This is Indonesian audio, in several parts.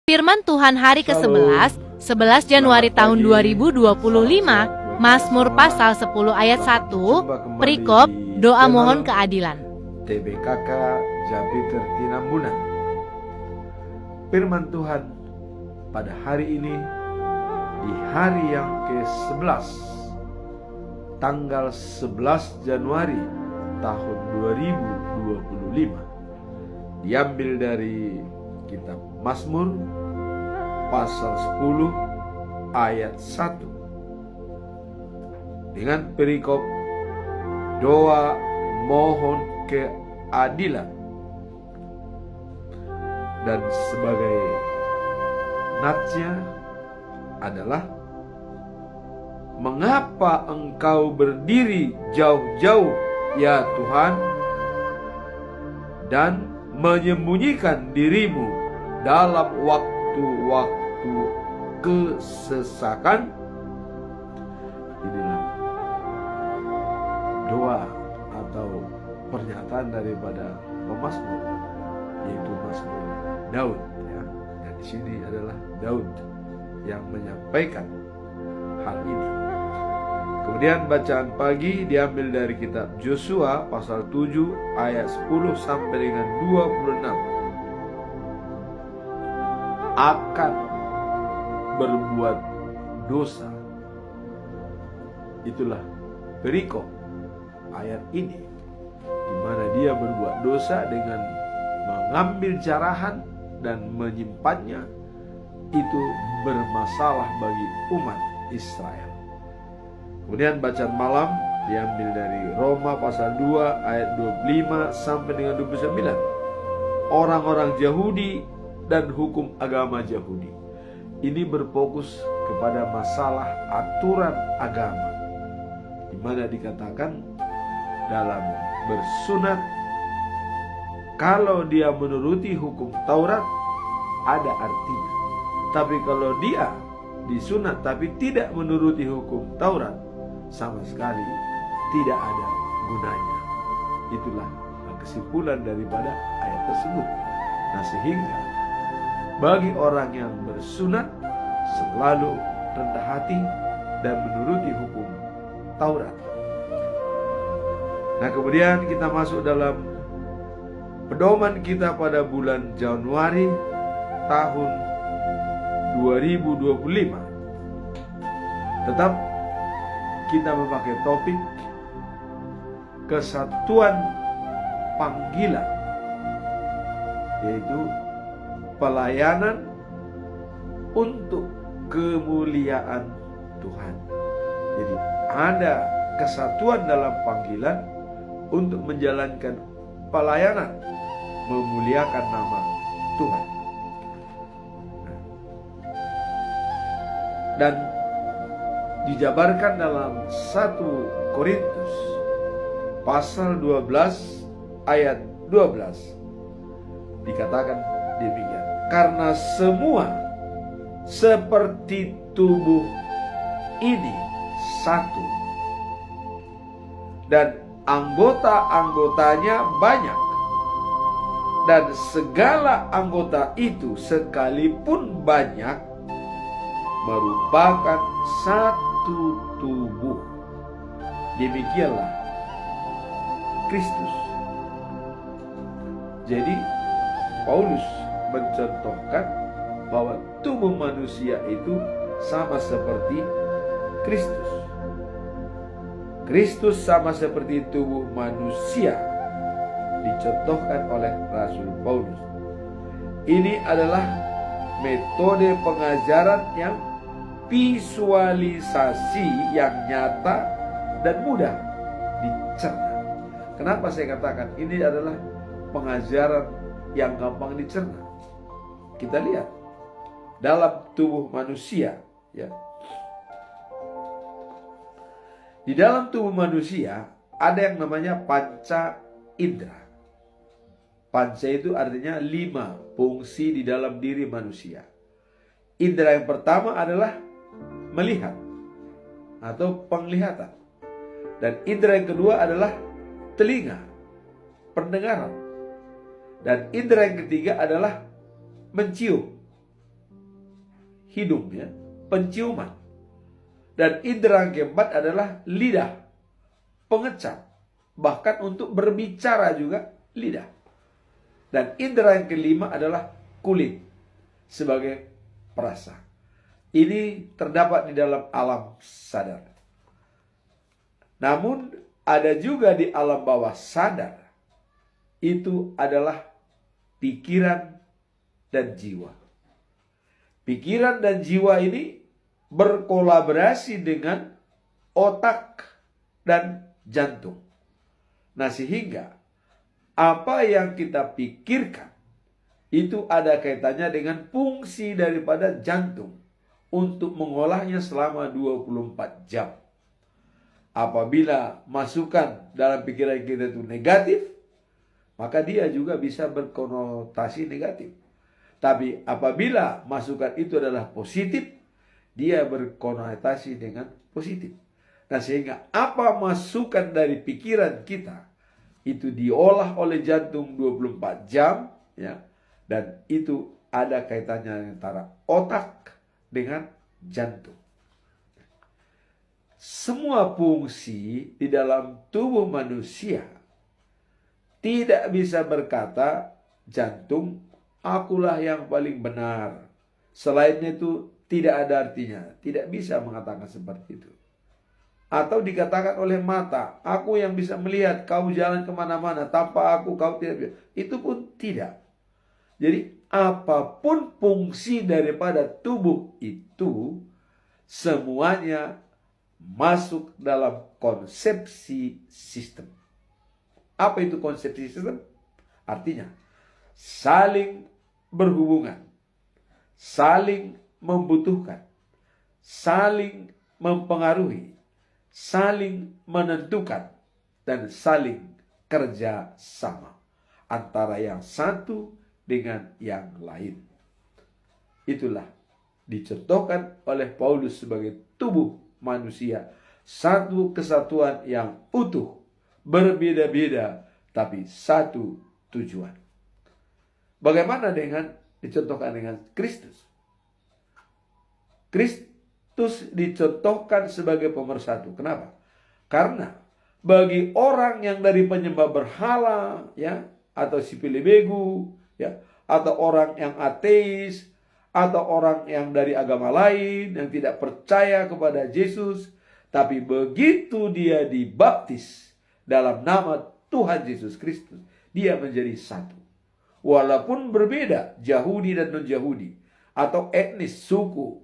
Firman Tuhan hari ke-11, 11 Januari tahun 2025, Mazmur pasal 10 ayat 1, perikop, doa mohon keadilan. TBKK Jabiter Tinambunan. Firman Tuhan pada hari ini, di hari yang ke-11, tanggal 11 Januari tahun 2025, diambil dari kitab Mazmur pasal 10 ayat 1 dengan perikop doa mohon keadilan, dan sebagai natsnya adalah: mengapa engkau berdiri jauh-jauh ya Tuhan, dan menyembunyikan dirimu dalam waktu-waktu kesesakan? Inilah doa atau pernyataan daripada pemazmur, yaitu Mazmur Daud, ya. Dan di sini adalah Daud yang menyampaikan hal ini. Kemudian bacaan pagi diambil dari kitab Yosua pasal 7 ayat 10 sampai dengan 26. Akan berbuat dosa. Itulah perikop ayat ini, di mana dia berbuat dosa dengan mengambil jarahan dan menyimpannya. Itu bermasalah bagi umat Israel. Kemudian bacaan malam diambil dari Roma pasal 2 ayat 25 sampai dengan 29. Orang-orang Yahudi dan hukum agama Yahudi. Ini berfokus kepada masalah aturan agama, di mana dikatakan dalam bersunat, kalau dia menuruti hukum Taurat ada artinya. Tapi kalau dia disunat tapi tidak menuruti hukum Taurat, sama sekali tidak ada gunanya. Itulah kesimpulan daripada ayat tersebut. Nah, sehingga bagi orang yang bersunat selalu rendah hati dan menuruti hukum Taurat. Nah, kemudian kita masuk dalam pedoman kita pada bulan Januari tahun 2025. Tetap kita memakai topik kesatuan panggilan, yaitu pelayanan untuk kemuliaan Tuhan. Jadi ada kesatuan dalam panggilan untuk menjalankan pelayanan, memuliakan nama Tuhan. Dan dijabarkan dalam 1 Korintus pasal 12 ayat 12, dikatakan demikian: karena semua seperti tubuh ini satu, dan anggota-anggotanya banyak, dan segala anggota itu sekalipun banyak merupakan satu tubuh. Demikianlah Kristus. Jadi Paulus mencontohkan bahwa tubuh manusia itu sama seperti Kristus. Kristus sama seperti tubuh manusia, dicontohkan oleh Rasul Paulus. Ini adalah metode pengajaran yang visualisasi yang nyata dan mudah dicerna. Kenapa saya katakan ini adalah pengajaran yang gampang dicerna? Kita lihat dalam tubuh manusia, ya. Di dalam tubuh manusia ada yang namanya panca indera. Panca itu artinya 5 fungsi di dalam diri manusia. Indera yang pertama adalah melihat atau penglihatan. Dan indera yang kedua adalah telinga, pendengaran. Dan indera yang ketiga adalah mencium, hidung, ya, penciuman. Dan indera yang keempat adalah lidah, pengecap. Bahkan untuk berbicara juga lidah. Dan indera yang kelima adalah kulit sebagai perasa. Ini terdapat di dalam alam sadar. Namun ada juga di alam bawah sadar. Itu adalah pikiran dan jiwa. Pikiran dan jiwa ini berkolaborasi dengan otak dan jantung. Nah, sehingga apa yang kita pikirkan itu ada kaitannya dengan fungsi daripada jantung untuk mengolahnya selama 24 jam. Apabila masukan dalam pikiran kita itu negatif, maka dia juga bisa berkonotasi negatif. Tapi apabila masukan itu adalah positif, dia berkonotasi dengan positif. Nah, sehingga apa masukan dari pikiran kita itu diolah oleh jantung 24 jam, ya, dan itu ada kaitannya antara otak dengan jantung. Semua fungsi di dalam tubuh manusia tidak bisa berkata, jantung, akulah yang paling benar. Selainnya itu tidak ada artinya. Tidak bisa mengatakan seperti itu. Atau dikatakan oleh mata, aku yang bisa melihat, kau jalan kemana-mana, tanpa aku kau tidak bisa. Itu pun tidak. Jadi apapun fungsi daripada tubuh itu, semuanya masuk dalam konsepsi sistem. Apa itu konsepsi sistem? Artinya saling berhubungan, saling membutuhkan, saling mempengaruhi, saling menentukan, dan saling kerja sama antara yang satu dengan yang lain. Itulah dicontohkan oleh Paulus sebagai tubuh manusia, satu kesatuan yang utuh, berbeda-beda, tapi satu tujuan. Bagaimana dengan dicontohkan dengan Kristus? Kristus dicontohkan sebagai pemersatu. Kenapa? Karena bagi orang yang dari penyembah berhala, ya, atau sipil begu, ya, atau orang yang ateis, atau orang yang dari agama lain yang tidak percaya kepada Yesus, tapi begitu dia dibaptis dalam nama Tuhan Yesus Kristus, dia menjadi satu. Walaupun berbeda Yahudi dan non-Yahudi, atau etnis, suku,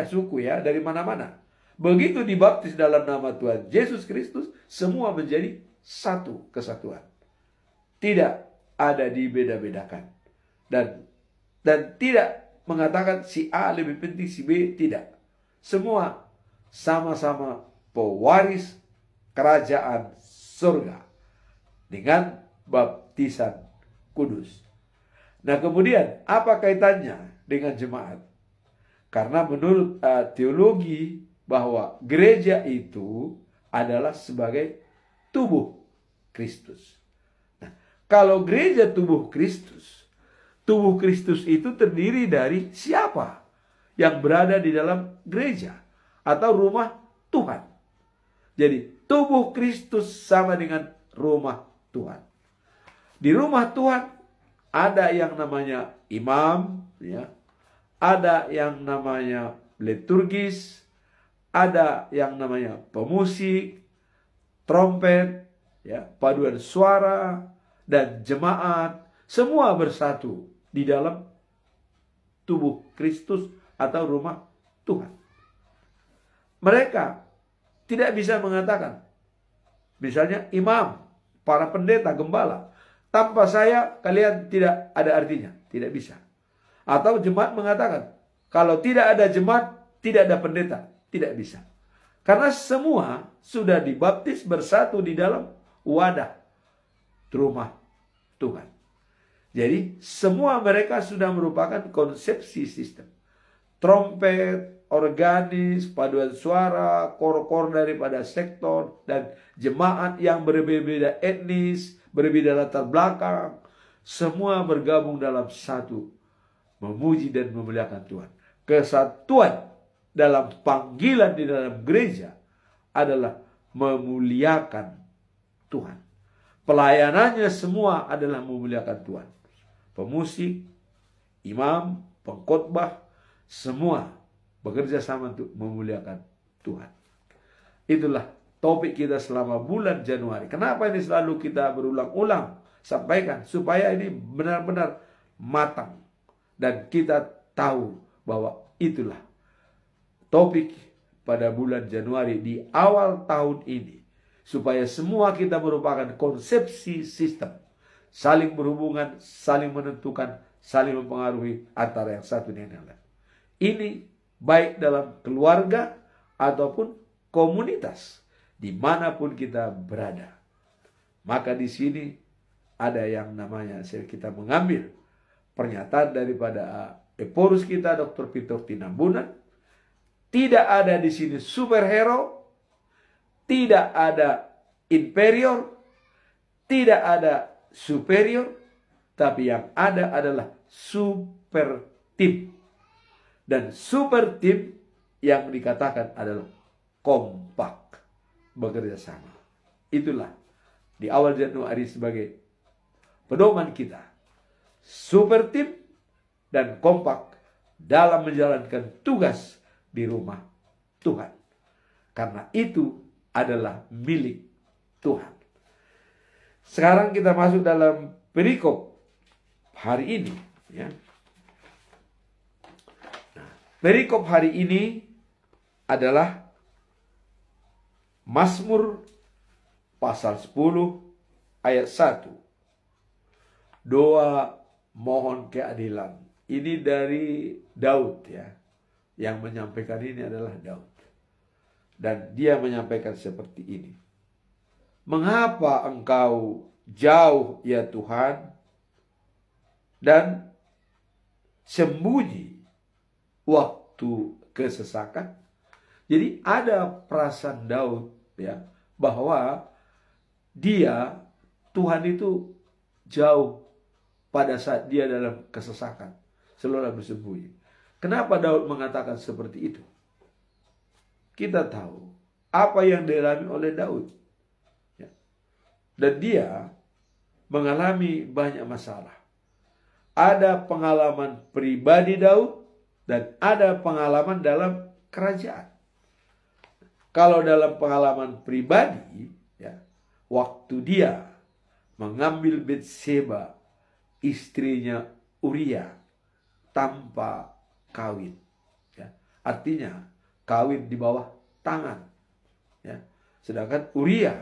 suku, ya, dari mana-mana. Begitu dibaptis dalam nama Tuhan Yesus Kristus, semua menjadi satu kesatuan. Tidak ada dibeda-bedakan. Dan tidak mengatakan si A lebih penting, si B tidak. Semua sama-sama pewaris kerajaan surga dengan baptisan kudus. Nah, kemudian apa kaitannya dengan jemaat? Karena menurut teologi bahwa gereja itu adalah sebagai tubuh Kristus. Nah, kalau gereja tubuh Kristus itu terdiri dari siapa yang berada di dalam gereja atau rumah Tuhan. Jadi tubuh Kristus sama dengan rumah Tuhan. Di rumah Tuhan ada yang namanya imam, ya, ada yang namanya liturgis, ada yang namanya pemusik, trompet, ya, paduan suara, dan jemaat. Semua bersatu di dalam tubuh Kristus atau rumah Tuhan. Mereka tidak bisa mengatakan, misalnya imam, para pendeta, gembala, tanpa saya kalian tidak ada artinya. Tidak bisa. Atau jemaat mengatakan, kalau tidak ada jemaat, tidak ada pendeta. Tidak bisa. Karena semua sudah dibaptis bersatu di dalam wadah rumah Tuhan. Jadi semua mereka sudah merupakan konsepsi sistem. Trompet, organis, paduan suara, kor-kor daripada sektor, dan jemaat yang berbeda-beda etnis, berbeda latar belakang, semua bergabung dalam satu, memuji dan memuliakan Tuhan. kesatuan dalam panggilan di dalam gereja adalah memuliakan Tuhan. Pelayanannya semua adalah memuliakan Tuhan. Pemusik, imam, pengkhotbah, semua bekerja sama untuk memuliakan Tuhan. Itulah topik kita selama bulan Januari. Kenapa ini selalu kita berulang-ulang sampaikan? Supaya ini benar-benar matang. Dan kita tahu bahwa itulah topik pada bulan Januari di awal tahun ini. Supaya semua kita merupakan konsepsi sistem. Saling berhubungan, saling menentukan, saling mempengaruhi antara yang satu dengan yang lain. Ini baik dalam keluarga ataupun komunitas, dimanapun kita berada. Maka di sini ada yang namanya, kita mengambil pernyataan daripada Eporus kita, Dr. Peter Tinambunan. Tidak ada di sini superhero, tidak ada inferior, tidak ada superior, tapi yang ada adalah super team. Dan super team yang dikatakan adalah kompak, bekerja sama. Itulah di awal Januari sebagai pedoman kita. Super team dan kompak dalam menjalankan tugas di rumah Tuhan. Karena itu adalah milik Tuhan. Sekarang kita masuk dalam perikop hari ini. Ya. Nah, perikop hari ini adalah Mazmur pasal 10 ayat 1. Doa mohon keadilan. Ini dari Daud ya. Yang menyampaikan ini adalah Daud. Dan dia menyampaikan seperti ini. Mengapa engkau jauh ya Tuhan dan sembunyi waktu kesesakan? Jadi ada perasaan Daud ya bahwa dia, Tuhan itu jauh pada saat dia dalam kesesakan, selalu bersembunyi. Kenapa Daud mengatakan seperti itu? Kita tahu apa yang dialami oleh Daud. Ya. Dan dia mengalami banyak masalah. Ada pengalaman pribadi Daud dan ada pengalaman dalam kerajaan. Kalau dalam pengalaman pribadi, ya, waktu dia mengambil Betseba, istrinya Uria, tanpa kawin. Ya. Artinya, kawin di bawah tangan. Ya. Sedangkan Uria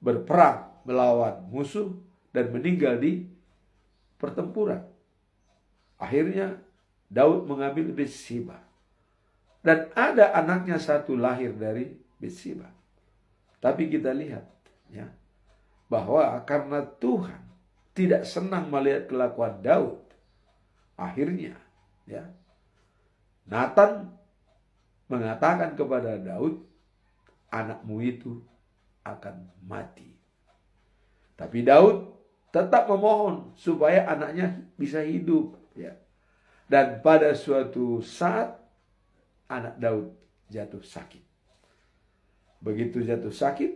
berperang melawan musuh dan meninggal di pertempuran. Akhirnya, Daud mengambil Betseba. Dan ada anaknya satu lahir dari Betseba. Tapi kita lihat ya, bahwa karena Tuhan tidak senang melihat kelakuan Daud, akhirnya ya, Nathan mengatakan kepada Daud, anakmu itu akan mati. Tapi Daud tetap memohon supaya anaknya bisa hidup ya. Dan pada suatu saat anak Daud jatuh sakit. Begitu jatuh sakit,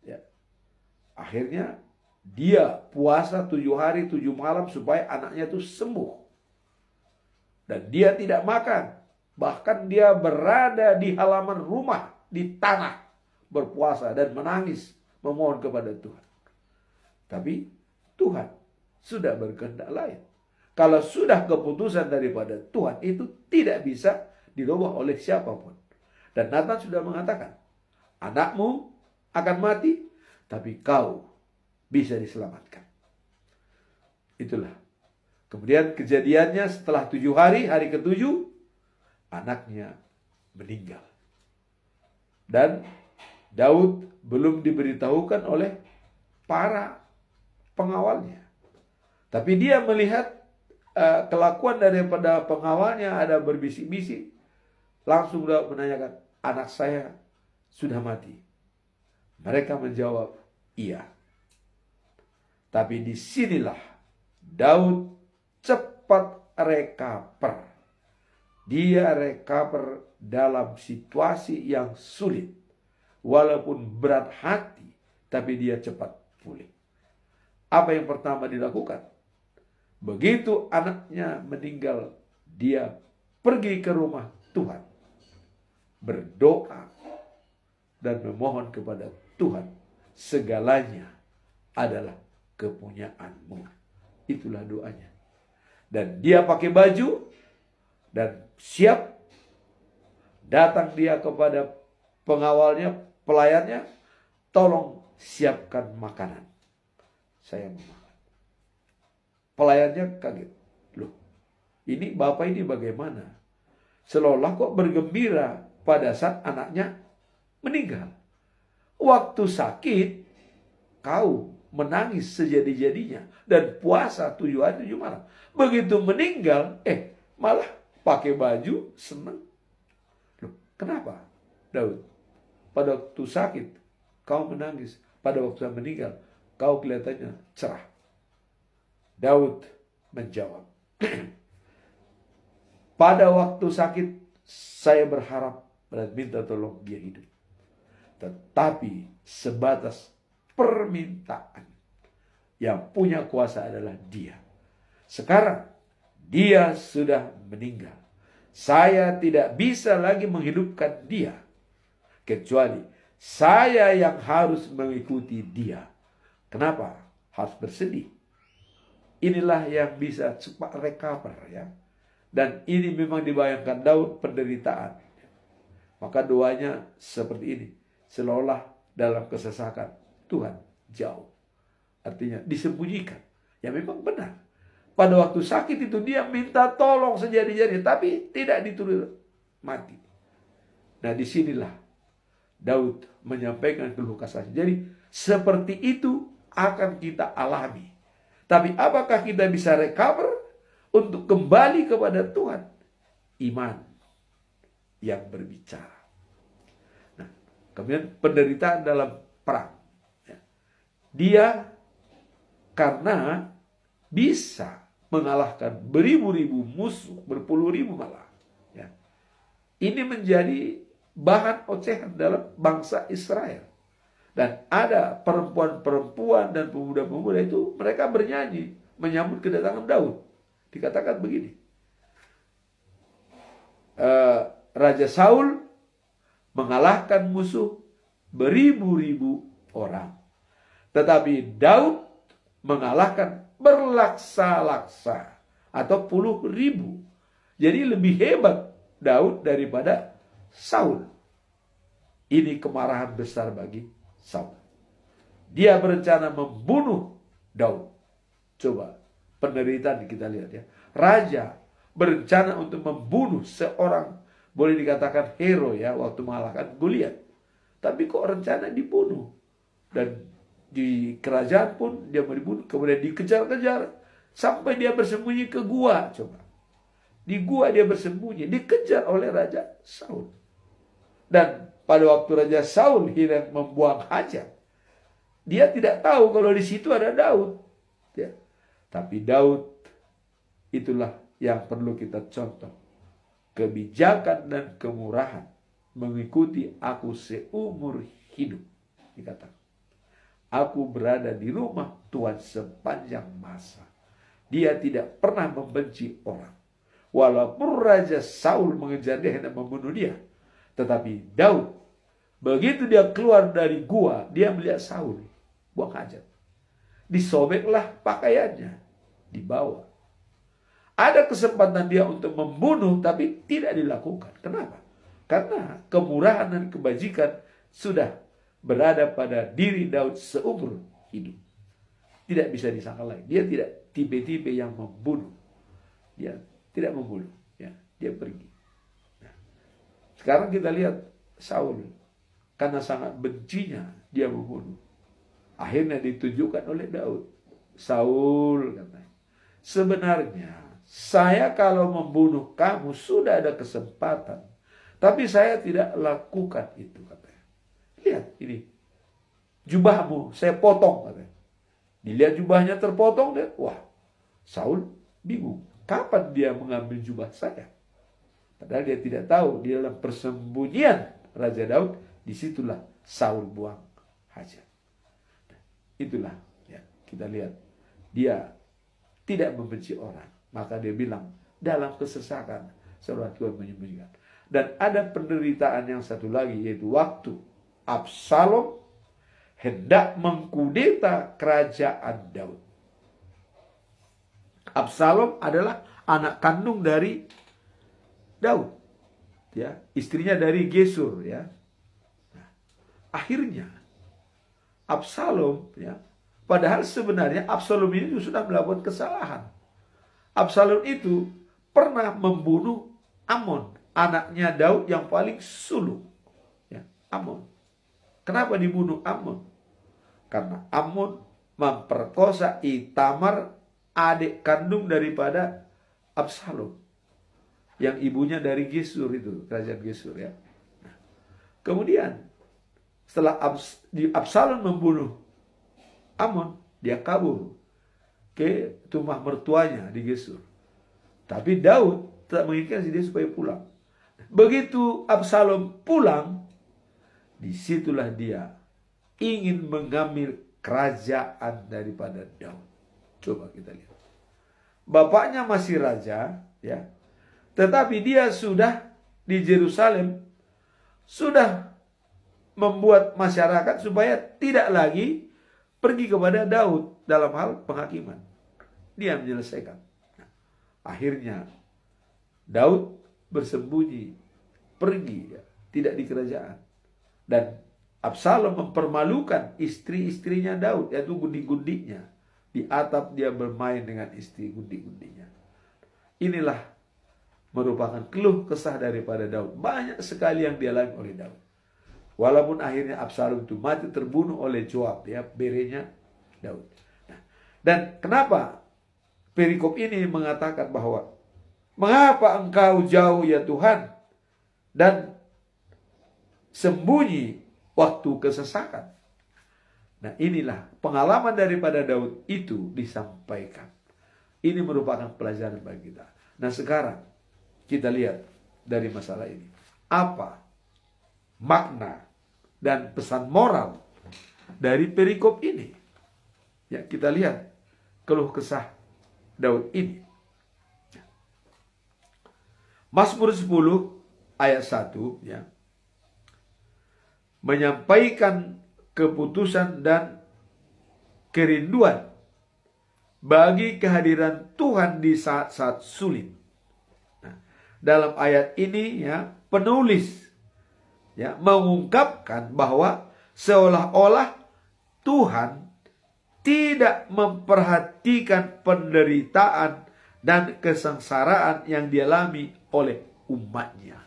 ya, akhirnya dia puasa 7 hari 7 malam supaya anaknya itu sembuh. Dan dia tidak makan. Bahkan dia berada di halaman rumah, di tanah, berpuasa dan menangis, memohon kepada Tuhan. Tapi Tuhan sudah berkehendak lain. Kalau sudah keputusan daripada Tuhan, itu tidak bisa dirubah oleh siapapun. Dan Nathan sudah mengatakan, anakmu akan mati, tapi kau bisa diselamatkan. Itulah. Kemudian kejadiannya setelah 7 hari, hari ke-7, anaknya meninggal. Dan Daud belum diberitahukan oleh para pengawalnya. Tapi dia melihat kelakuan daripada pengawalnya ada berbisik-bisik. Langsung Daud menanyakan, anak saya sudah mati. Mereka menjawab, iya. Tapi disinilah Daud cepat recover. Dia recover dalam situasi yang sulit. Walaupun berat hati, tapi dia cepat pulih. Apa yang pertama dilakukan? Begitu anaknya meninggal, dia pergi ke rumah Tuhan, berdoa, dan memohon kepada Tuhan. Segalanya adalah kepunyaanmu. Itulah doanya. Dan dia pakai baju dan siap. Datang dia kepada pengawalnya, pelayannya, tolong siapkan makanan. Saya mau makan. Pelayannya kaget. Loh, ini bapak ini bagaimana? Seolah kok bergembira pada saat anaknya meninggal. Waktu sakit, kau menangis sejadi-jadinya dan puasa 7 hari 7 malam. Begitu meninggal, malah pakai baju senang. Loh, kenapa? Daud, pada waktu sakit kau menangis, pada waktu meninggal kau kelihatannya cerah. Daud menjawab, pada waktu sakit saya berharap dan minta tolong dia hidup. Tetapi sebatas permintaan, yang punya kuasa adalah dia. Sekarang dia sudah meninggal. Saya tidak bisa lagi menghidupkan dia, kecuali saya yang harus mengikuti dia. Kenapa harus bersedih? Inilah yang bisa cepat recover ya. Dan ini memang dibayangkan Daud penderitaan. Maka doanya seperti ini. Seolah dalam kesesakan Tuhan jauh. Artinya disembunyikan. Ya memang benar. Pada waktu sakit itu dia minta tolong sejadi-jadi. Tapi tidak ditulis mati. Nah disinilah Daud menyampaikan keluh kesahnya. Jadi seperti itu akan kita alami. Tapi apakah kita bisa recover untuk kembali kepada Tuhan? Iman yang berbicara. Nah, kemudian penderitaan dalam perang. Dia karena bisa mengalahkan beribu-ribu musuh, berpuluh-ribu malah. Ya. Ini menjadi bahan ocehan dalam bangsa Israel. Dan ada perempuan-perempuan dan pemuda-pemuda itu mereka bernyanyi menyambut kedatangan Daud. Dikatakan begini. Raja Saul mengalahkan musuh beribu-ribu orang. Tetapi Daud mengalahkan berlaksa-laksa atau puluh ribu. Jadi lebih hebat Daud daripada Saul. Ini kemarahan besar bagi Saul. Dia berencana membunuh Daud. Coba penderitaan kita lihat ya. Raja berencana untuk membunuh seorang, boleh dikatakan hero ya, waktu mengalahkan Goliat. Tapi kok rencana dibunuh. Dan di kerajaan pun dia mau dibunuh. Kemudian dikejar-kejar sampai dia bersembunyi ke gua. Coba. Di gua dia bersembunyi. Dikejar oleh Raja Saul. Dan pada waktu Raja Saul hendak membuang hajat, dia tidak tahu kalau di situ ada Daud. Ya. Tapi Daud itulah yang perlu kita contoh. Kebijakan dan kemurahan mengikuti aku seumur hidup. Dikatakan. Aku berada di rumah Tuhan sepanjang masa. Dia tidak pernah membenci orang. Walaupun Raja Saul mengejar dia hendak membunuh dia. Tetapi Daud, begitu dia keluar dari gua, dia melihat Saul buang hajat. Disobeklah pakaiannya, dibawa. Ada kesempatan dia untuk membunuh, tapi tidak dilakukan. Kenapa? Karena kemurahan dan kebajikan sudah berada pada diri Daud seumur hidup. Tidak bisa disangka lagi. Dia tidak tipe-tipe yang membunuh. Dia tidak membunuh. Ya, dia pergi. Sekarang kita lihat Saul. Karena sangat bencinya dia membunuh. Akhirnya ditunjukkan oleh Daud. Saul katanya. Sebenarnya saya kalau membunuh kamu sudah ada kesempatan. Tapi saya tidak lakukan itu katanya. Lihat ini. Jubahmu saya potong katanya. Dilihat jubahnya terpotong. Wah, Saul bingung. Kapan dia mengambil jubah saya? Padahal dia tidak tahu di dalam persembunyian Raja Daud, disitulah Saul buang hajat. Itulah ya, kita lihat dia tidak membenci orang, maka dia bilang dalam kesesakan seolah Tuhan menyembunyikan. Dan ada penderitaan yang satu lagi, yaitu waktu Absalom hendak mengkudeta kerajaan Daud. Absalom adalah anak kandung dari Daud, ya, istrinya dari Gesur, ya. Nah, akhirnya Absalom, ya, padahal sebenarnya Absalom ini sudah melakukan kesalahan. Absalom itu pernah membunuh Amnon, anaknya Daud yang paling sulung, ya, Amnon. Kenapa dibunuh Amnon? Karena Amnon memperkosa Itamar, adik kandung daripada Absalom, yang ibunya dari Gesur itu, kerajaan Gesur, ya. Nah, kemudian setelah Absalom membunuh Amnon, dia kabur ke rumah mertuanya di Gesur. Tapi Daud tak menginginkan dia supaya pulang. Begitu Absalom pulang, disitulah dia ingin mengambil kerajaan daripada Daud. Coba kita lihat. Bapaknya masih raja, ya. Tetapi dia sudah di Yerusalem, sudah membuat masyarakat supaya tidak lagi pergi kepada Daud dalam hal penghakiman. Dia menyelesaikan. Nah, akhirnya Daud bersembunyi, pergi, ya, tidak di kerajaan. Dan Absalom mempermalukan istri-istrinya Daud, yaitu gundi-gundinya. Di atap dia bermain dengan istri gundi-gundinya. Inilah merupakan keluh kesah daripada Daud. Banyak sekali yang dialami oleh Daud. Walaupun akhirnya Absalom itu mati terbunuh oleh Joab, ya, berenya Daud. Nah, dan kenapa perikop ini mengatakan bahwa mengapa engkau jauh ya Tuhan dan sembunyi waktu kesesakan? Nah, inilah pengalaman daripada Daud itu disampaikan. Ini merupakan pelajaran bagi kita. Nah, sekarang kita lihat dari masalah ini. Apa makna dan pesan moral dari perikop ini? Ya, kita lihat keluh kesah Daud ini. Mazmur 10 ayat 1, ya, menyampaikan keputusan dan kerinduan bagi kehadiran Tuhan di saat-saat sulit. Nah, dalam ayat ini, ya, penulis, ya, mengungkapkan bahwa seolah-olah Tuhan tidak memperhatikan penderitaan dan kesengsaraan yang dialami oleh umatnya.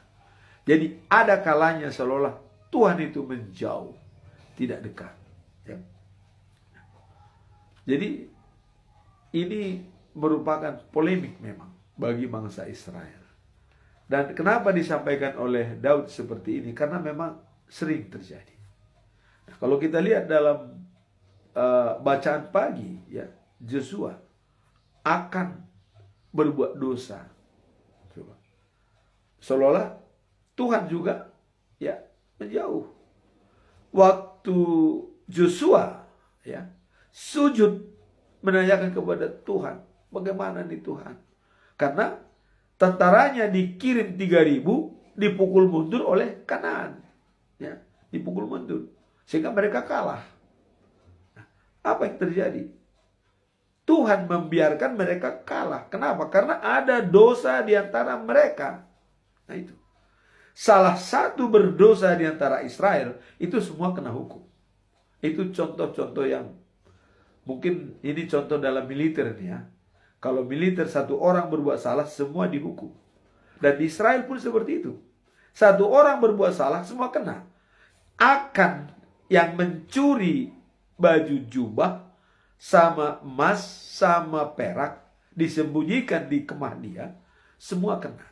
Jadi ada kalanya seolah Tuhan itu menjauh, tidak dekat, ya. Jadi ini merupakan polemik memang bagi bangsa Israel. Dan kenapa disampaikan oleh Daud seperti ini? Karena memang sering terjadi. Nah, kalau kita lihat dalam bacaan pagi, ya, Joshua akan berbuat dosa. Coba. Seolah-olah Tuhan juga, ya, menjauh. Waktu Joshua, ya, sujud menanyakan kepada Tuhan, bagaimana nih Tuhan? Karena tentaranya dikirim 3.000 dipukul mundur oleh Kanaan, ya, dipukul mundur sehingga mereka kalah. Nah, apa yang terjadi? Tuhan membiarkan mereka kalah. Kenapa? Karena ada dosa di antara mereka. Nah, itu. Salah satu berdosa di antara Israel, itu semua kena hukum. Itu contoh-contoh yang mungkin ini contoh dalam militer nih, ya. Kalau militer satu orang berbuat salah, semua dihukum. Dan di Israel pun seperti itu. Satu orang berbuat salah, semua kena. Akan yang mencuri baju jubah sama emas sama perak disembunyikan di kemah dia, semua kena.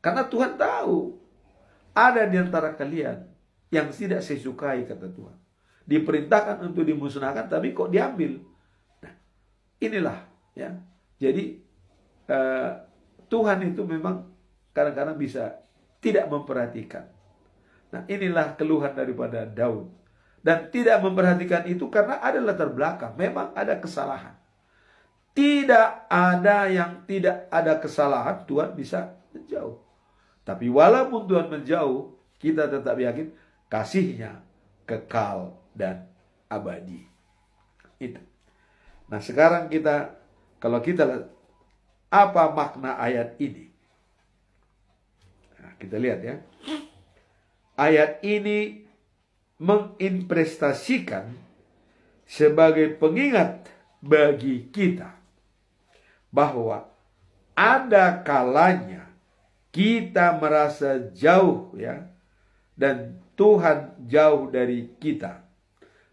Karena Tuhan tahu ada di antara kalian yang tidak saya sukai, kata Tuhan. Diperintahkan untuk dimusnahkan, tapi kok diambil. Nah, inilah, ya. Jadi Tuhan itu memang kadang-kadang bisa tidak memperhatikan. Nah, inilah keluhan daripada Daud. Dan tidak memperhatikan itu karena ada latar belakang. Memang ada kesalahan. Tidak ada yang tidak ada kesalahan, Tuhan bisa menjauh. Tapi walaupun Tuhan menjauh, kita tetap yakin kasih-Nya kekal dan abadi. Itu. Nah, sekarang kalau kita lihat apa makna ayat ini. Nah, kita lihat ya. Ayat ini menginvestasikan sebagai pengingat bagi kita bahwa ada kalanya kita merasa jauh ya, dan Tuhan jauh dari kita,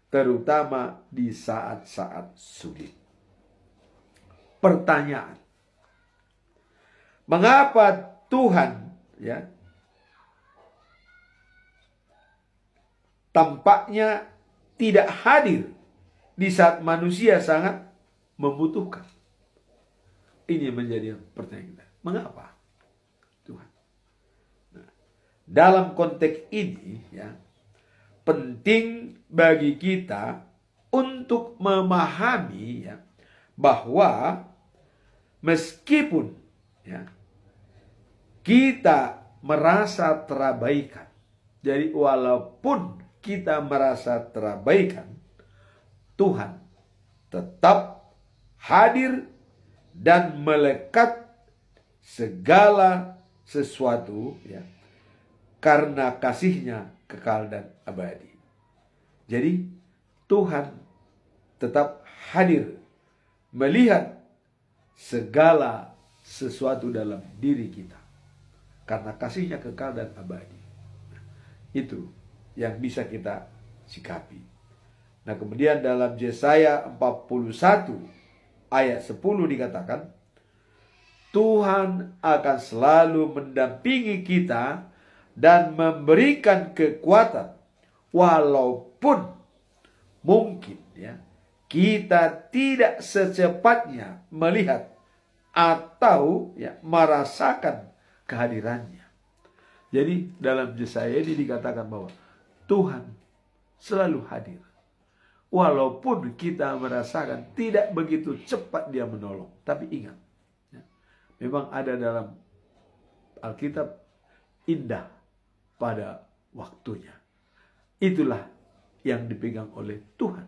terutama di saat-saat sulit. Pertanyaan, mengapa Tuhan ya tampaknya tidak hadir di saat manusia sangat membutuhkan? Ini menjadi pertanyaan kita. Mengapa Tuhan? Nah, dalam konteks ini ya, penting bagi kita untuk memahami ya, bahwa meskipun ya, kita merasa terabaikan, jadi walaupun kita merasa terabaikan, Tuhan tetap hadir dan melekat segala sesuatu ya, karena kasih-Nya kekal dan abadi. Jadi Tuhan tetap hadir melihat segala sesuatu dalam diri kita karena kasih-Nya kekal dan abadi. Itu yang bisa kita sikapi. Nah, kemudian dalam Yesaya 41 ayat 10 dikatakan, Tuhan akan selalu mendampingi kita dan memberikan kekuatan walaupun mungkin ya kita tidak secepatnya melihat atau ya merasakan kehadirannya. Jadi dalam Yesaya ini dikatakan bahwa Tuhan selalu hadir. Walaupun kita merasakan tidak begitu cepat Dia menolong. Tapi ingat, ya, memang ada dalam Alkitab indah pada waktunya. Itulah yang dipegang oleh Tuhan.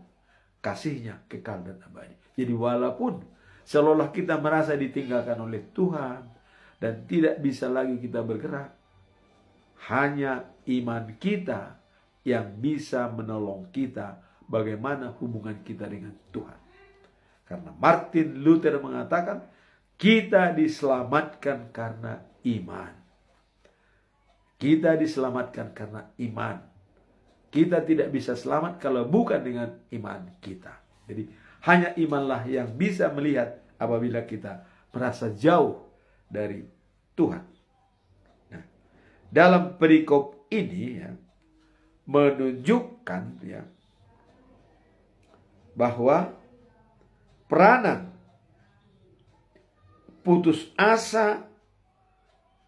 Kasih-Nya kekal dan abadi. Jadi walaupun seolah kita merasa ditinggalkan oleh Tuhan dan tidak bisa lagi kita bergerak, hanya iman kita yang bisa menolong kita bagaimana hubungan kita dengan Tuhan. Karena Martin Luther mengatakan, kita diselamatkan karena iman. Kita diselamatkan karena iman. Kita tidak bisa selamat kalau bukan dengan iman kita. Jadi hanya imanlah yang bisa melihat apabila kita merasa jauh dari Tuhan. Nah, dalam perikop ini ya, menunjukkan ya bahwa peranan putus asa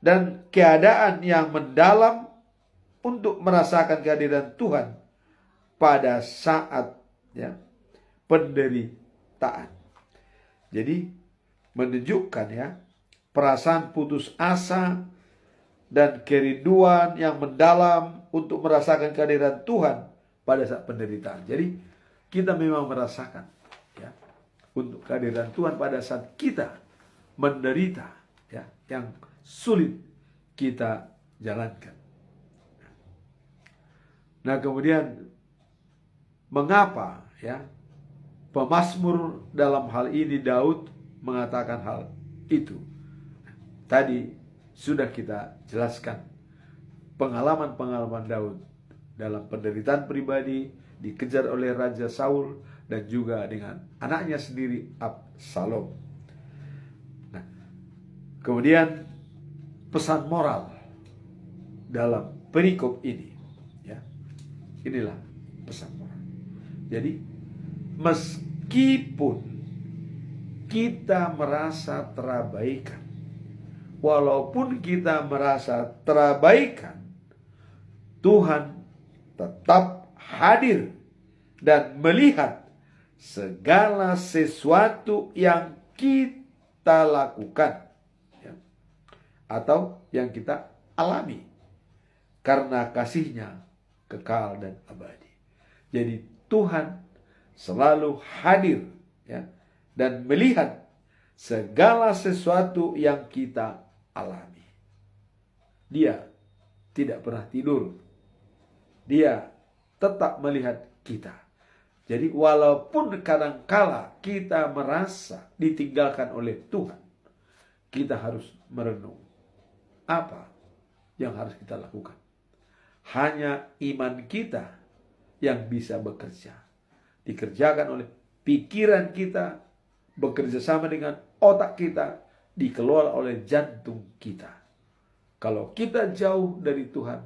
dan keadaan yang mendalam untuk merasakan kehadiran Tuhan pada saat ya penderitaan. Jadi menunjukkan ya perasaan putus asa dan kerinduan yang mendalam untuk merasakan kehadiran Tuhan pada saat penderitaan. Jadi kita memang merasakan ya untuk kehadiran Tuhan pada saat kita menderita ya yang sulit kita jalankan. Nah, kemudian mengapa ya pemazmur dalam hal ini Daud mengatakan hal itu? Tadi sudah kita jelaskan pengalaman-pengalaman Daud dalam penderitaan pribadi, dikejar oleh Raja Saul dan juga dengan anaknya sendiri Absalom. Nah, kemudian pesan moral dalam perikop ini ya. Inilah pesan moral. Jadi meskipun kita merasa terabaikan, walaupun kita merasa terabaikan, Tuhan tetap hadir dan melihat segala sesuatu yang kita lakukan, ya, atau yang kita alami, karena kasih-Nya kekal dan abadi. Jadi Tuhan selalu hadir, ya, dan melihat segala sesuatu yang kita alami. Dia tidak pernah tidur. Dia tetap melihat kita. Jadi walaupun kadangkala kita merasa ditinggalkan oleh Tuhan, kita harus merenung apa yang harus kita lakukan. Hanya iman kita yang bisa bekerja. Dikerjakan oleh pikiran kita, bekerja sama dengan otak kita, dikelola oleh jantung kita. Kalau kita jauh dari Tuhan,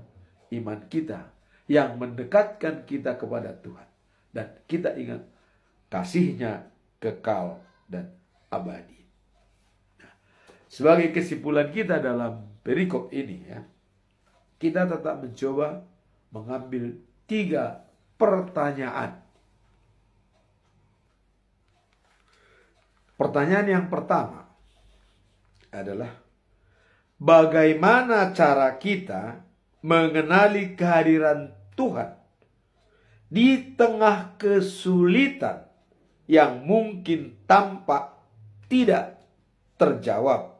iman kita yang mendekatkan kita kepada Tuhan. Dan kita ingat kasih-Nya kekal dan abadi. Nah, sebagai kesimpulan kita dalam perikop ini, ya, kita tetap mencoba mengambil 3 pertanyaan. Pertanyaan yang pertama adalah, bagaimana cara kita mengenali kehadiran Tuhan di tengah kesulitan yang mungkin tampak tidak terjawab?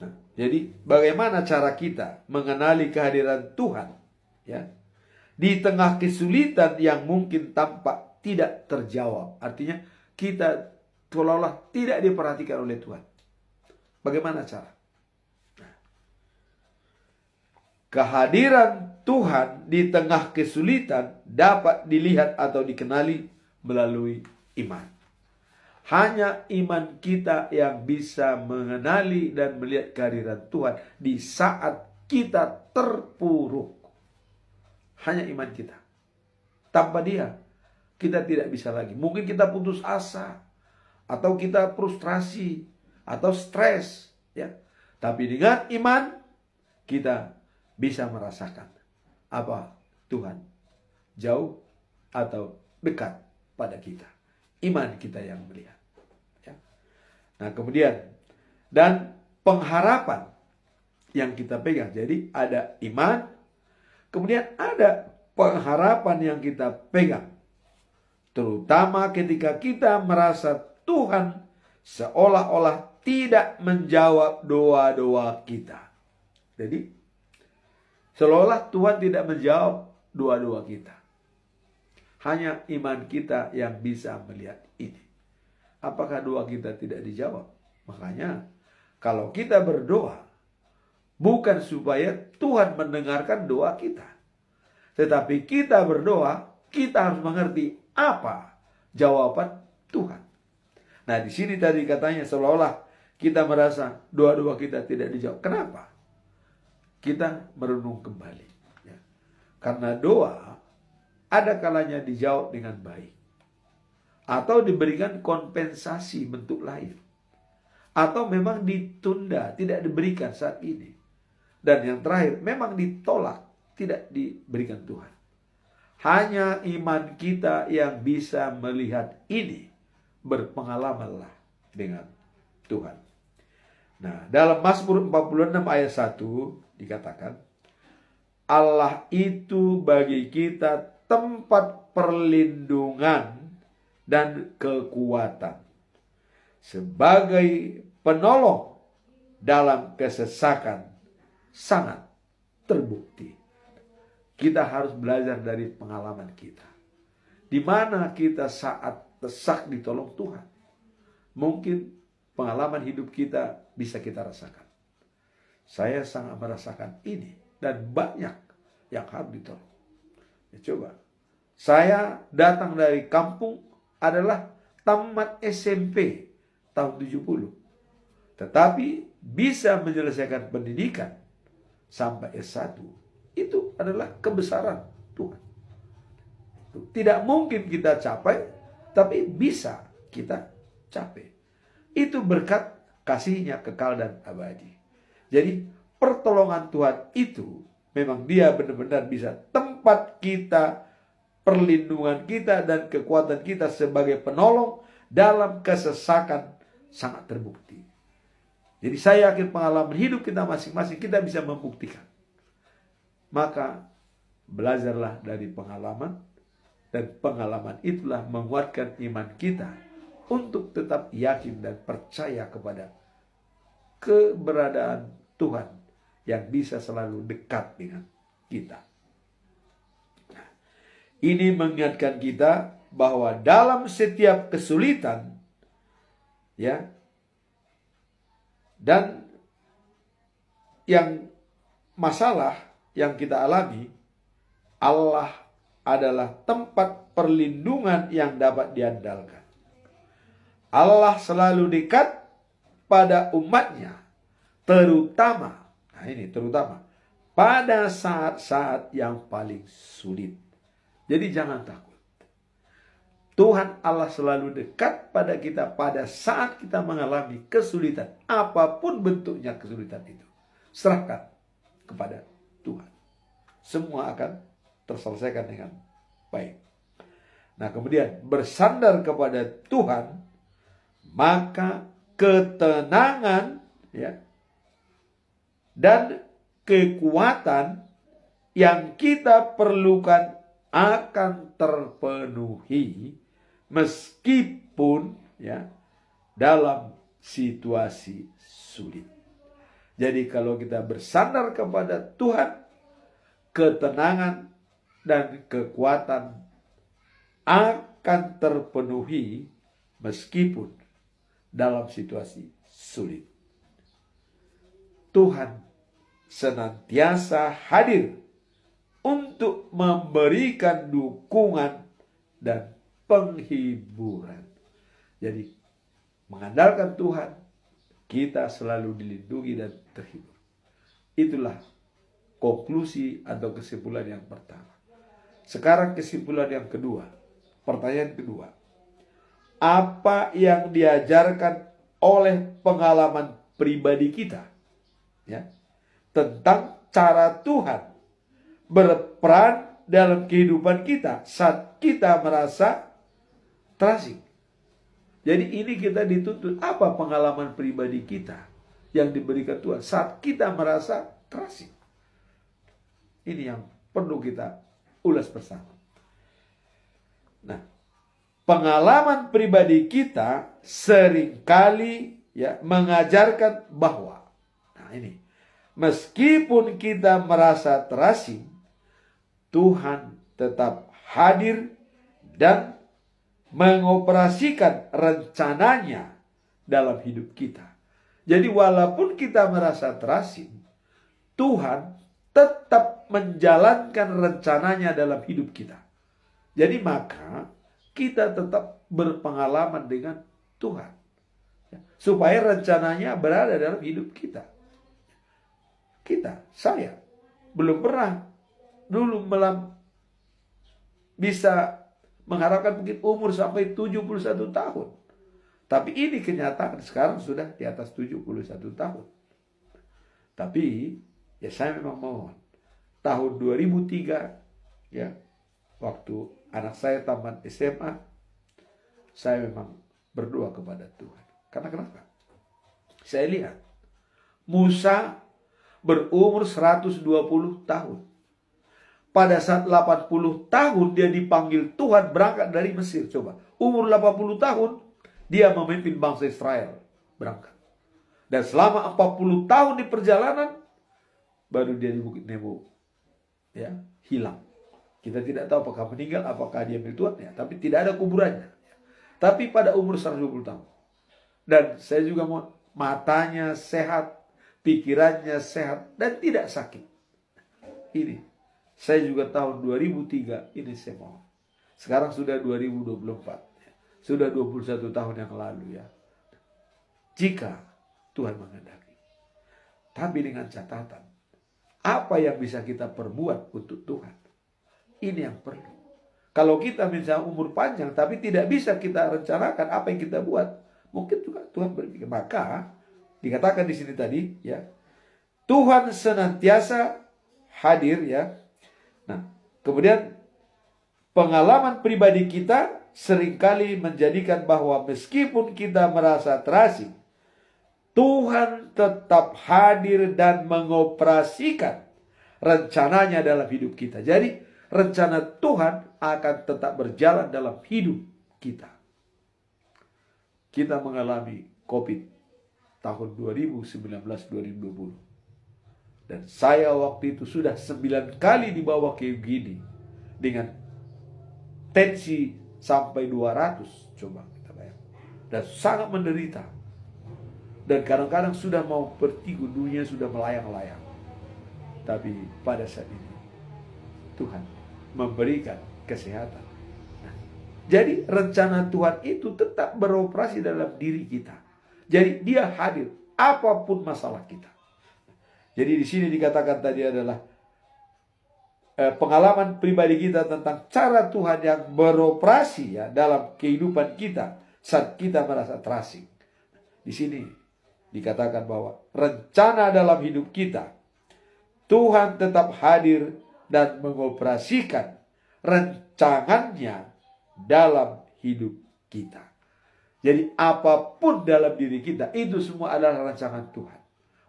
Nah, jadi bagaimana cara kita mengenali kehadiran Tuhan, ya, di tengah kesulitan yang mungkin tampak tidak terjawab? Artinya kita seolah-olah tidak diperhatikan oleh Tuhan. Bagaimana cara? Nah, kehadiran Tuhan di tengah kesulitan dapat dilihat atau dikenali melalui iman. Hanya iman kita yang bisa mengenali dan melihat kehadiran Tuhan di saat kita terpuruk. Hanya iman kita. Tanpa Dia, kita tidak bisa lagi. Mungkin kita putus asa, atau kita frustrasi, atau stres, ya. Tapi dengan iman, kita bisa merasakan apa Tuhan jauh atau dekat pada kita. Iman kita yang melihat, ya. Nah, kemudian dan pengharapan yang kita pegang. Jadi ada iman, kemudian ada pengharapan yang kita pegang. Terutama ketika kita merasa Tuhan seolah-olah tidak menjawab doa-doa kita. Jadi seolah Tuhan tidak menjawab doa-doa kita. Hanya iman kita yang bisa melihat ini. Apakah doa kita tidak dijawab? Makanya kalau kita berdoa, bukan supaya Tuhan mendengarkan doa kita, tetapi kita berdoa, kita harus mengerti apa jawaban Tuhan. Nah, di sini tadi katanya seolah-olah kita merasa doa-doa kita tidak dijawab. Kenapa? Kita merenung kembali, ya. Karena doa ada kalanya dijawab dengan baik, atau diberikan kompensasi bentuk lain, atau memang ditunda, tidak diberikan saat ini. Dan yang terakhir, memang ditolak, tidak diberikan Tuhan. Hanya iman kita yang bisa melihat ini. Berpengalamanlah dengan Tuhan. Nah, dalam Mazmur 46 ayat 1 dikatakan, Allah itu bagi kita tempat perlindungan dan kekuatan, sebagai penolong dalam kesesakan sangat terbukti. Kita harus belajar dari pengalaman kita. Di mana kita saat desak ditolong Tuhan. Mungkin pengalaman hidup kita bisa kita rasakan. Saya sangat merasakan ini. Dan banyak yang harus ditolong. Ya, coba. Saya datang dari kampung adalah tamat SMP tahun 70. Tetapi bisa menyelesaikan pendidikan sampai S1. Itu adalah kebesaran Tuhan. Tidak mungkin kita capai, tapi bisa kita capai. Itu berkat kasihnya kekal dan abadi. Jadi pertolongan Tuhan itu memang dia benar-benar bisa tempat kita, perlindungan kita dan kekuatan kita sebagai penolong dalam kesesakan sangat terbukti. Jadi saya yakin pengalaman hidup kita masing-masing kita bisa membuktikan. Maka belajarlah dari pengalaman, dan pengalaman itulah menguatkan iman kita untuk tetap yakin dan percaya kepada keberadaan Tuhan yang bisa selalu dekat dengan kita. Nah, ini mengingatkan kita bahwa dalam setiap kesulitan, ya, dan yang masalah yang kita alami, Allah adalah tempat perlindungan yang dapat diandalkan. Allah selalu dekat pada umatnya, terutama pada saat-saat yang paling sulit. Jadi jangan takut. Tuhan Allah selalu dekat pada kita pada saat kita mengalami kesulitan, apapun bentuknya kesulitan itu. Serahkan kepada Tuhan. Semua akan terselesaikan dengan baik. Nah, kemudian bersandar kepada Tuhan, maka ketenangan, ya, dan kekuatan yang kita perlukan akan terpenuhi meskipun, ya, dalam situasi sulit. Jadi kalau kita bersandar kepada Tuhan, ketenangan dan kekuatan akan terpenuhi meskipun dalam situasi sulit. Tuhan senantiasa hadir untuk memberikan dukungan dan penghiburan. Jadi mengandalkan Tuhan, kita selalu dilindungi dan terhibur. Itulah konklusi atau kesimpulan yang pertama. Sekarang kesimpulan yang kedua. Pertanyaan kedua. Apa yang diajarkan oleh pengalaman pribadi kita, ya, tentang cara Tuhan berperan dalam kehidupan kita saat kita merasa terasing. Jadi ini kita dituntut, apa pengalaman pribadi kita yang diberikan Tuhan saat kita merasa terasing. Ini yang perlu kita ulas bersama. Nah, pengalaman pribadi kita seringkali, ya, mengajarkan bahwa, nah ini, meskipun kita merasa terasing, Tuhan tetap hadir dan mengoperasikan rencananya dalam hidup kita. Jadi walaupun kita merasa terasing, Tuhan tetap menjalankan rencananya dalam hidup kita. Jadi maka kita tetap berpengalaman dengan Tuhan, supaya rencananya berada dalam hidup kita. Saya belum pernah dulu bisa mengharapkan mungkin umur sampai 71 tahun. Tapi ini kenyataan, sekarang sudah di atas 71 tahun. Tapi ya saya memang mohon, tahun 2003, ya, waktu anak saya tamat SMA, saya memang berdoa kepada Tuhan. Karena kenapa? Saya lihat Musa berumur 120 tahun. Pada saat 80 tahun dia dipanggil Tuhan berangkat dari Mesir. Coba, umur 80 tahun dia memimpin bangsa Israel berangkat. Dan selama 40 tahun di perjalanan, baru dia di Bukit Nebo, ya, hilang. Kita tidak tahu apakah meninggal, apakah dia milik Tuhan, ya, tapi tidak ada kuburannya. Tapi pada umur 120 tahun. Dan saya juga mau matanya sehat, pikirannya sehat, dan tidak sakit. Ini, saya juga tahun 2003, ini saya mohon. Sekarang sudah 2024. Sudah 21 tahun yang lalu, ya. Jika Tuhan menghendaki. Tapi dengan catatan, apa yang bisa kita perbuat untuk Tuhan? Ini yang perlu. Kalau kita misalnya umur panjang, tapi tidak bisa kita rencanakan apa yang kita buat, mungkin juga Tuhan berpikir. Maka dikatakan di sini tadi, ya, Tuhan senantiasa hadir, ya. Nah, kemudian pengalaman pribadi kita seringkali menjadikan bahwa meskipun kita merasa terasing, Tuhan tetap hadir dan mengoperasikan rencananya dalam hidup kita. Jadi rencana Tuhan akan tetap berjalan dalam hidup kita. Kita mengalami COVID tahun 2019-2020. Dan saya waktu itu sudah 9 kali dibawa ke UGD dengan tensi sampai 200, coba kita bayangkan. Dan sangat menderita. Dan kadang-kadang sudah mau vertigo, dunia sudah melayang-layang. Tapi pada saat ini Tuhan memberikan kesehatan. Nah, jadi rencana Tuhan itu tetap beroperasi dalam diri kita. Jadi dia hadir apapun masalah kita. Jadi di sini dikatakan tadi adalah pengalaman pribadi kita tentang cara Tuhan yang beroperasi, ya, dalam kehidupan kita saat kita merasa terasing. Di sini dikatakan bahwa rencana dalam hidup kita, Tuhan tetap hadir dan mengoperasikan rencananya dalam hidup kita. Jadi apapun dalam diri kita, itu semua adalah rancangan Tuhan.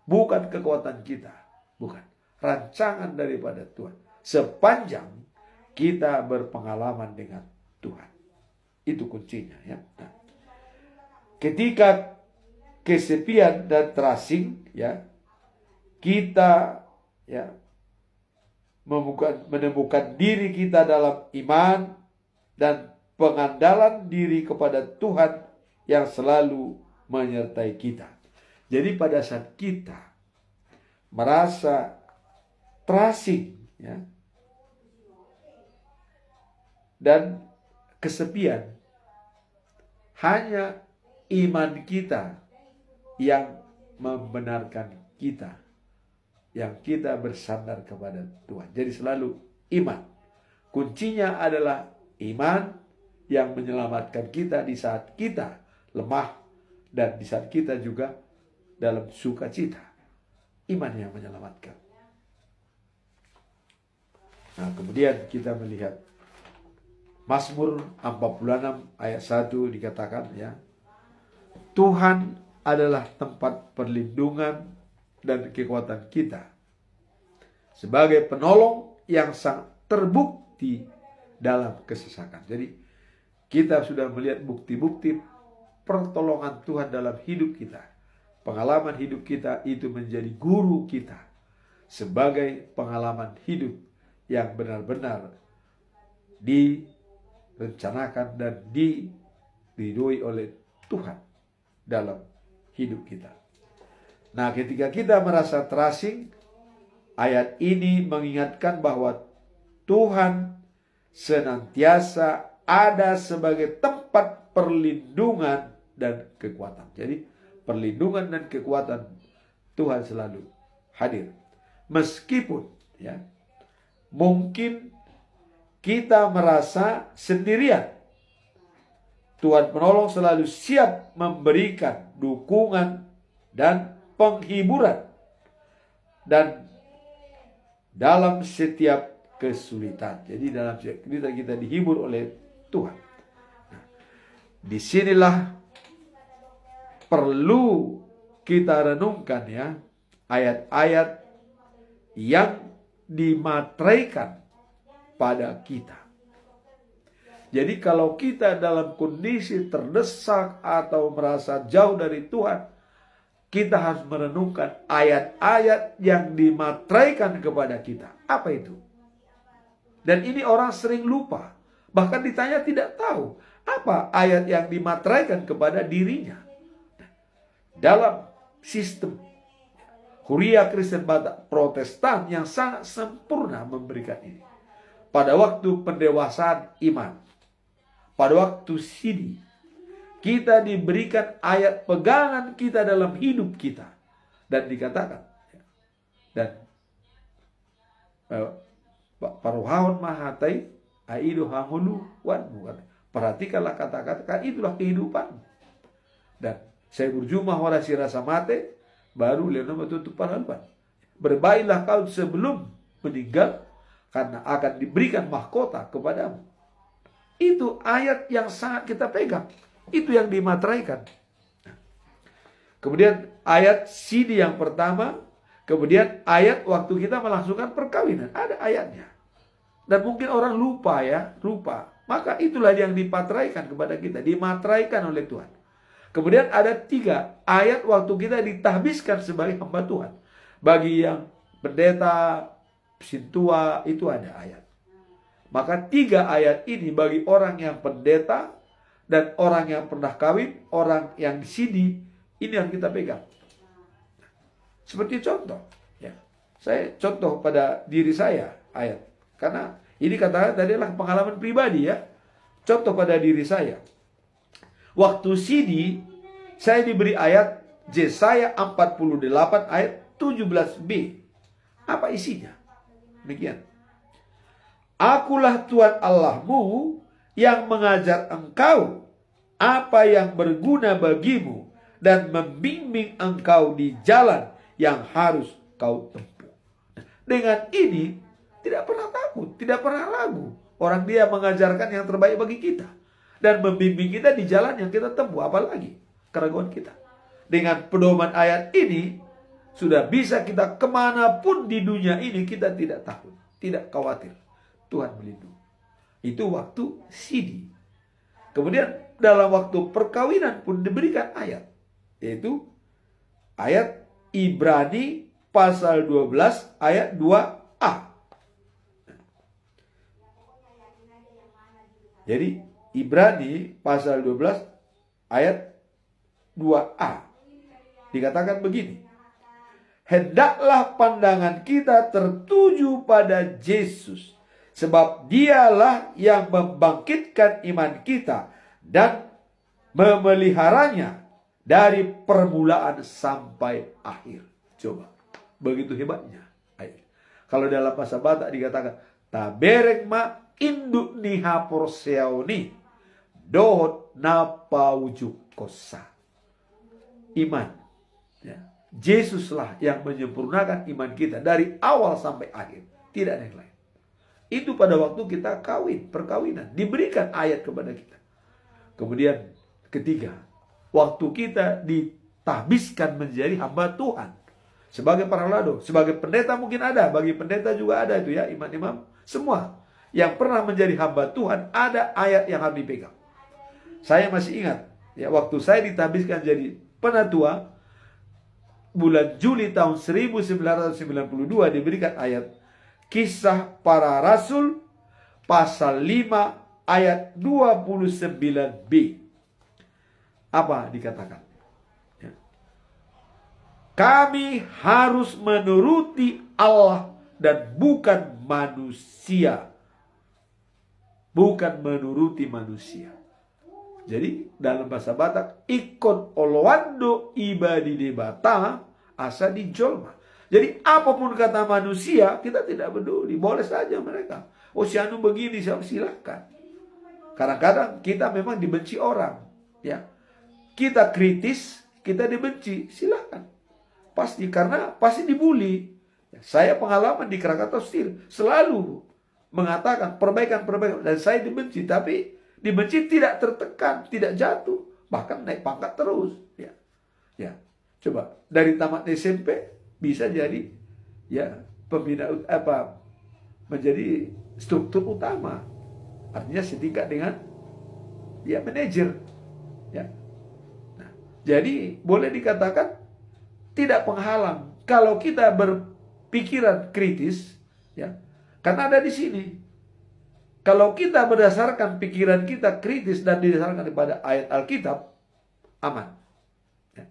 Bukan kekuatan kita, bukan. Rancangan daripada Tuhan. Sepanjang kita berpengalaman dengan Tuhan. Itu kuncinya, ya. Nah, ketika kesepian dan terasing, ya, kita, ya, menemukan diri kita dalam iman dan pengandalan diri kepada Tuhan yang selalu menyertai kita. Jadi pada saat kita merasa terasing, ya, dan kesepian, hanya iman kita yang membenarkan kita, yang kita bersandar kepada Tuhan. Jadi selalu iman. Kuncinya adalah iman yang menyelamatkan kita di saat kita lemah dan di saat kita juga dalam sukacita. Iman yang menyelamatkan. Nah, kemudian kita melihat Mazmur 46 ayat 1 dikatakan, ya, Tuhan adalah tempat perlindungan dan kekuatan kita, sebagai penolong yang sangat terbukti dalam kesesakan. Jadi kita sudah melihat bukti-bukti pertolongan Tuhan dalam hidup kita. Pengalaman hidup kita itu menjadi guru kita sebagai pengalaman hidup yang benar-benar direncanakan dan diridhoi oleh Tuhan dalam hidup kita. Nah, ketika kita merasa terasing, ayat ini mengingatkan bahwa Tuhan senantiasa ada sebagai tempat perlindungan dan kekuatan. Jadi perlindungan dan kekuatan Tuhan selalu hadir. Meskipun, ya, mungkin kita merasa sendirian, Tuhan penolong selalu siap memberikan dukungan dan penghiburan dan dalam setiap kesulitan. Jadi dalam setiap kita dihibur oleh Tuhan. Nah, disinilah perlu kita renungkan, ya, ayat-ayat yang dimateraikan pada kita. Jadi kalau kita dalam kondisi terdesak atau merasa jauh dari Tuhan, kita harus merenungkan ayat-ayat yang dimateraikan kepada kita. Apa itu? Dan ini orang sering lupa. Bahkan ditanya tidak tahu apa ayat yang dimateraikan kepada dirinya. Dalam sistem Huria Kristen Batak Protestan yang sangat sempurna memberikan ini. Pada waktu pendewasaan iman, pada waktu sini, kita diberikan ayat pegangan kita dalam hidup kita. Dan dikatakan, dan paruhahon mahatai aidu hangulu wan. Perhatikanlah kata-kata, itulah kehidupan. Dan saya berjumah warasi rasa mate, baru Leonardo tutup halaman. Berbaiklah kau sebelum meninggal, karena akan diberikan mahkota kepadamu. Itu ayat yang sangat kita pegang. Itu yang dimateraikan. Kemudian ayat sidi yang pertama, kemudian ayat waktu kita melangsungkan perkawinan. Ada ayatnya. Dan mungkin orang lupa ya, lupa. Maka itulah yang dipateraikan kepada kita, dimateraikan oleh Tuhan. Kemudian ada 3 ayat waktu kita ditahbiskan sebagai hamba Tuhan. Bagi yang pendeta, sintua, itu ada ayat. Maka 3 ayat ini bagi orang yang pendeta dan orang yang pernah kawin, orang yang sidi, ini yang kita pegang. Seperti contoh, ya. Saya contoh pada diri saya ayat. Karena ini katakan tadi adalah pengalaman pribadi ya. Contoh pada diri saya. Waktu sidi, saya diberi ayat Yesaya 48 ayat 17b. Apa isinya? Demikian. Akulah Tuhan Allahmu yang mengajar engkau apa yang berguna bagimu dan membimbing engkau di jalan yang harus kau tempuh. Dengan ini tidak pernah takut, tidak pernah ragu. Orang dia mengajarkan yang terbaik bagi kita dan membimbing kita di jalan yang kita tempuh. Apalagi keraguan kita. Dengan pedoman ayat ini sudah bisa kita kemanapun di dunia ini, kita tidak takut, tidak khawatir. Tuhan melindungi. Itu waktu sidi. Kemudian dalam waktu perkawinan pun diberikan ayat. Yaitu ayat Ibrani pasal 12 ayat 2a. Jadi Ibrani pasal 12 ayat 2a. Dikatakan begini. Hendaklah pandangan kita tertuju pada Yesus, sebab dialah yang membangkitkan iman kita dan memeliharanya dari permulaan sampai akhir. Coba, begitu hebatnya. Kalau dalam bahasa Batak dikatakan, taberek ma induk niha porseoni, dohot napa wujud kosa. Iman. Ya. Yesuslah yang menyempurnakan iman kita dari awal sampai akhir. Tidak ada yang lain. Itu pada waktu kita kawin, perkawinan. Diberikan ayat kepada kita. Kemudian ketiga, waktu kita ditahbiskan menjadi hamba Tuhan. Sebagai paralado, sebagai pendeta mungkin ada. Bagi pendeta juga ada itu ya, imam-imam. Semua yang pernah menjadi hamba Tuhan, ada ayat yang harus dipegang. Saya masih ingat, ya, waktu saya ditahbiskan jadi penatua, bulan Juli tahun 1992 diberikan ayat Kisah Para Rasul pasal 5 ayat 29b. Apa dikatakan? Ya. Kami harus menuruti Allah dan bukan manusia. Bukan menuruti manusia. Jadi dalam bahasa Batak, ikon oloando ibadi debata asa dijolma. Jadi apapun kata manusia, kita tidak peduli. Boleh saja mereka. Oh si anu begini, silakan. Kadang-kadang kita memang dibenci orang. Ya, kita kritis, kita dibenci, silakan. Pasti, karena pasti dibully. Ya, saya pengalaman di Krakatau Steel selalu mengatakan perbaikan. Dan saya dibenci, tapi dibenci tidak tertekan, tidak jatuh, bahkan naik pangkat terus. Ya, coba dari tamat SMP bisa jadi ya pembina menjadi struktur utama, artinya setingkat dengan ya manajer. Ya, nah, jadi boleh dikatakan tidak penghalang kalau kita berpikiran kritis, ya, karena ada di sini. Kalau kita berdasarkan pikiran kita kritis dan didasarkan kepada ayat Alkitab, aman. Ya.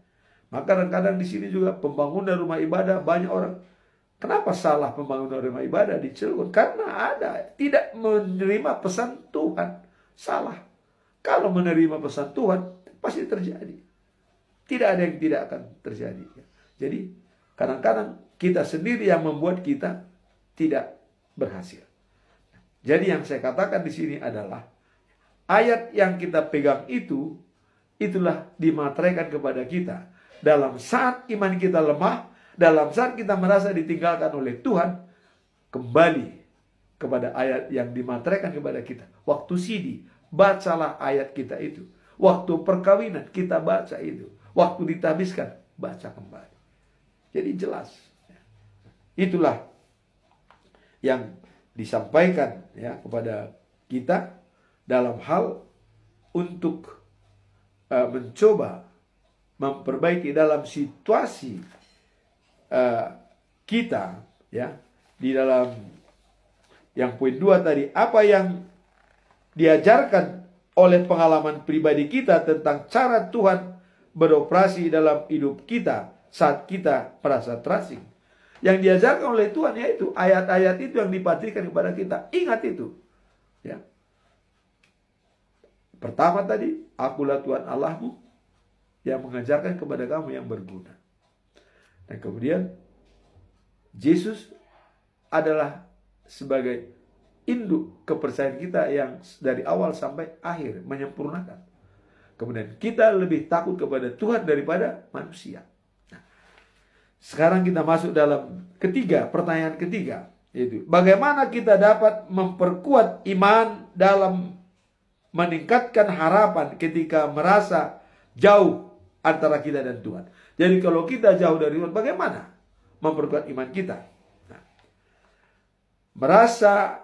Maka kadang-kadang di sini juga pembangunan rumah ibadah, banyak orang, kenapa salah pembangunan rumah ibadah di Cilegon? Karena ada tidak menerima pesan Tuhan. Salah. Kalau menerima pesan Tuhan, pasti terjadi. Tidak ada yang tidak akan terjadi. Jadi kadang-kadang kita sendiri yang membuat kita tidak berhasil. Jadi yang saya katakan di sini adalah ayat yang kita pegang itu, itulah dimateraikan kepada kita. dalam saat iman kita lemah, dalam saat kita merasa ditinggalkan oleh Tuhan, kembali kepada ayat yang dimateraikan kepada kita. Waktu sidi, bacalah ayat kita itu. Waktu perkawinan, kita baca itu. Waktu ditabiskan, baca kembali. Jadi jelas. Itulah yang disampaikan ya kepada kita dalam hal untuk mencoba memperbaiki dalam situasi kita ya, di dalam yang poin 2 tadi, apa yang diajarkan oleh pengalaman pribadi kita tentang cara Tuhan beroperasi dalam hidup kita saat kita merasa terasing. Yang diajarkan oleh Tuhan yaitu ayat-ayat itu yang dipatrikan kepada kita. Ingat itu. Ya. Pertama tadi, akulah Tuhan Allahmu yang mengajarkan kepada kamu yang berguna. Dan kemudian Yesus adalah sebagai induk kepercayaan kita yang dari awal sampai akhir menyempurnakan. Kemudian kita lebih takut kepada Tuhan daripada manusia. Nah, sekarang kita masuk dalam pertanyaan ketiga, yaitu bagaimana kita dapat memperkuat iman dalam meningkatkan harapan ketika merasa jauh antara kita dan Tuhan. Jadi kalau kita jauh dari Tuhan, bagaimana memperkuat iman kita? Nah, merasa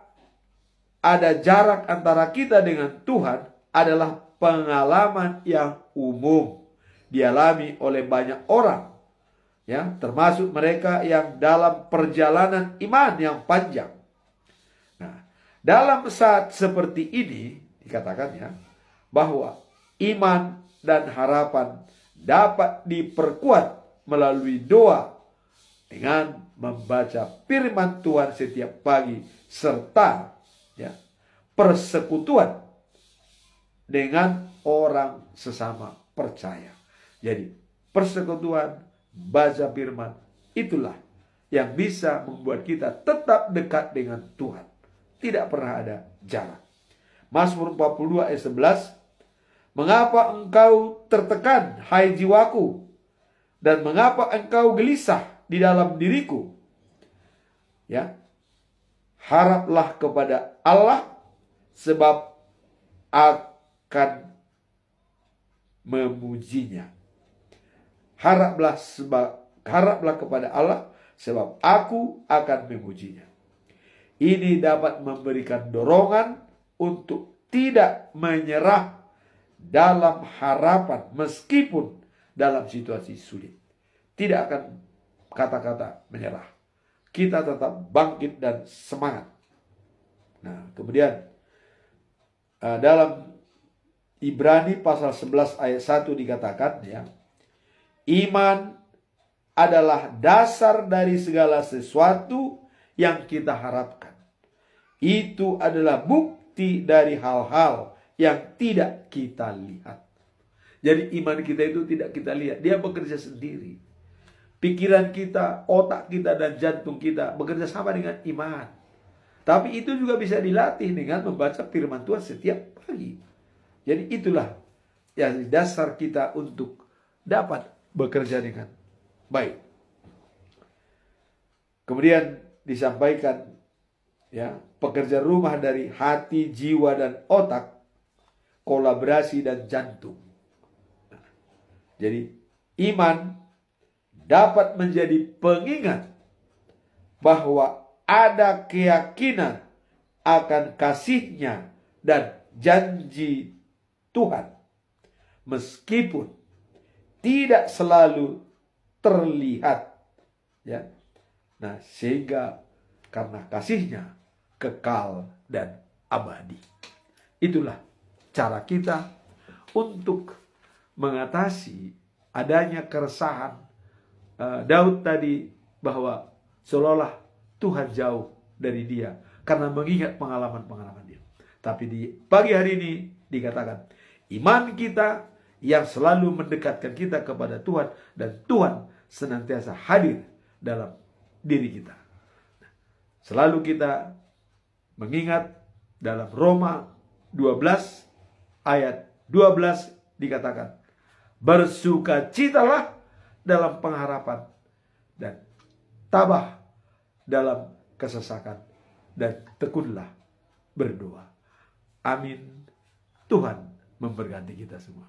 ada jarak antara kita dengan Tuhan adalah pengalaman yang umum dialami oleh banyak orang, ya, termasuk mereka yang dalam perjalanan iman yang panjang. Nah, dalam saat seperti ini dikatakan ya bahwa iman dan harapan dapat diperkuat melalui doa dengan membaca firman Tuhan setiap pagi serta ya, persekutuan dengan orang sesama percaya. Jadi persekutuan, baca firman, itulah yang bisa membuat kita tetap dekat dengan Tuhan. Tidak pernah ada jarak. Mazmur 42 ayat 11, mengapa engkau tertekan, hai jiwaku, dan mengapa engkau gelisah di dalam diriku? Ya, haraplah kepada Allah, sebab akan memujinya. Haraplah kepada Allah, sebab aku akan memujinya. Ini dapat memberikan dorongan untuk tidak menyerah dalam harapan meskipun dalam situasi sulit. Tidak akan kata-kata menyerah. Kita tetap bangkit dan semangat. Nah, kemudian dalam Ibrani pasal 11 ayat 1 dikatakan ya, iman adalah dasar dari segala sesuatu yang kita harapkan. Itu adalah bukti dari hal-hal yang tidak kita lihat. Jadi iman kita itu tidak kita lihat. Dia bekerja sendiri. Pikiran kita, otak kita, dan jantung kita bekerja sama dengan iman. Tapi itu juga bisa dilatih dengan membaca firman Tuhan setiap pagi. Jadi itulah yang dasar kita untuk dapat bekerja dengan baik. Kemudian disampaikan ya, pekerja rumah dari hati, jiwa, dan otak, kolaborasi dan jantung. Jadi iman dapat menjadi pengingat bahwa ada keyakinan akan kasih-Nya dan janji Tuhan, meskipun tidak selalu terlihat, ya. Nah, sehingga karena kasih-Nya kekal dan abadi. Itulah cara kita untuk mengatasi adanya keresahan Daud tadi, bahwa seolah-olah Tuhan jauh dari dia karena mengingat pengalaman-pengalaman dia. Tapi di pagi hari ini dikatakan iman kita yang selalu mendekatkan kita kepada Tuhan, dan Tuhan senantiasa hadir dalam diri kita. Selalu kita mengingat dalam Roma 12 ayat 12 dikatakan, bersukacitalah dalam pengharapan, dan tabah dalam kesesakan, dan tekunlah berdoa. Amin. Tuhan memberkati kita semua.